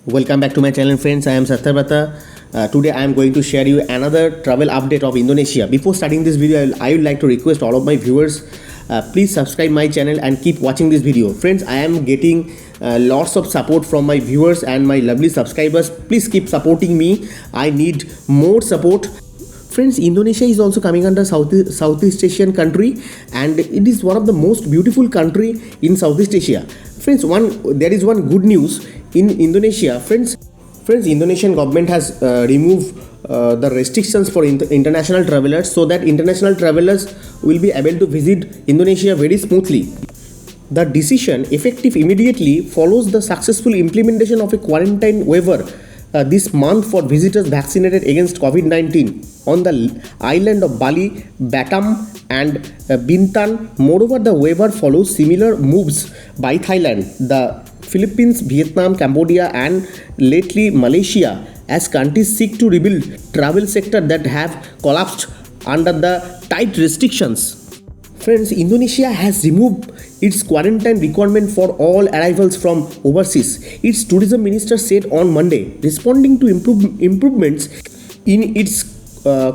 Welcome back to my channel, friends. I am Satyabhrata. Today I am going to share you another travel update of Indonesia. Before starting this video, I would like to request all of my viewers, please subscribe my channel and keep watching this video. Friends, I am getting lots of support from my viewers and my lovely subscribers. Please keep supporting me. I need more support. Friends, Indonesia is also coming under Southeast Asian country, and it is one of the most beautiful country in Southeast Asia. Friends, there is one good news in Indonesia. Friends, Indonesian government has removed the restrictions for international travelers, so that international travelers will be able to visit Indonesia very smoothly. The decision, effective immediately, follows the successful implementation of a quarantine waiver this month for visitors vaccinated against COVID-19 on the island of Bali, Batam and Bintan. Moreover, the waiver follows similar moves by Thailand, the Philippines, Vietnam, Cambodia and lately Malaysia, as countries seek to rebuild travel sector that have collapsed under the tight restrictions. Friends, Indonesia has removed its quarantine requirement for all arrivals from overseas, its tourism minister said on Monday, responding to improvements in its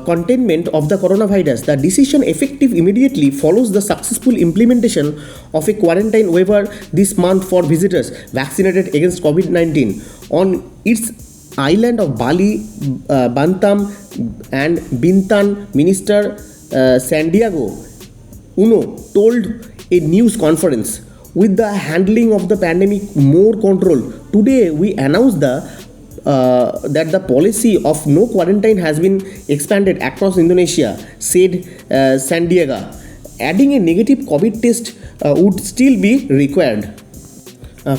containment of the coronavirus. The decision, effective immediately, follows the successful implementation of a quarantine waiver this month for visitors vaccinated against COVID-19 on its island of Bali, Batam and Bintan. Minister Sandiago Uno told a news conference, with the handling of the pandemic more control. Today we announced that the policy of no quarantine has been expanded across Indonesia, said Sandiaga, adding a negative COVID test would still be required.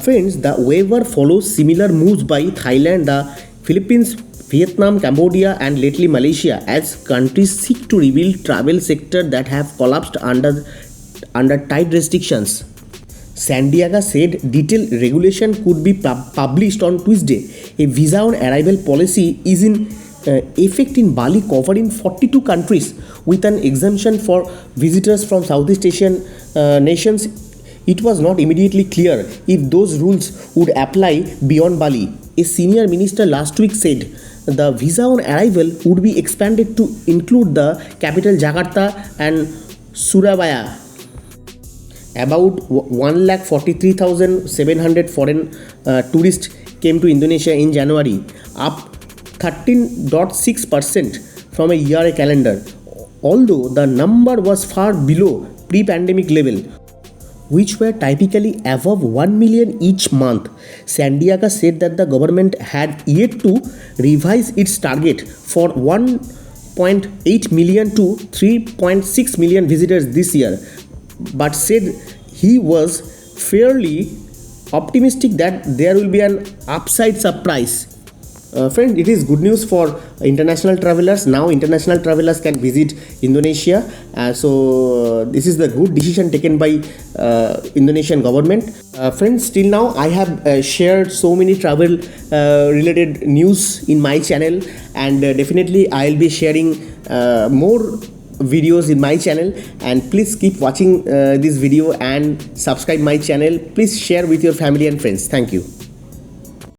Friends, the waiver follows similar moves by Thailand, the Philippines, Vietnam, Cambodia and lately Malaysia, as countries seek to rebuild travel sector that have collapsed under tight restrictions. Sandiaga said detailed regulation could be published on Tuesday. A visa on arrival policy is in effect in Bali, covering 42 countries, with an exemption for visitors from Southeast Asian nations. It was not immediately clear if those rules would apply beyond Bali. A senior minister last week said the visa on arrival would be expanded to include the capital Jakarta and Surabaya. About 143,700 foreign tourists came to Indonesia in January, up 13.6% from a year calendar, although the number was far below pre-pandemic level, which were typically above 1 million each month. Sandiaga said that the government had yet to revise its target for 1.8 million to 3.6 million visitors this year, but said he was fairly optimistic that there will be an upside surprise. Friend, it is good news for international travelers. Now international travelers can visit Indonesia. So this is the good decision taken by Indonesian government. Friends, till now I have shared so many travel related news in my channel, and definitely I will be sharing more videos in my channel, and please keep watching this video and subscribe my channel. Please share with your family and friends. Thank you.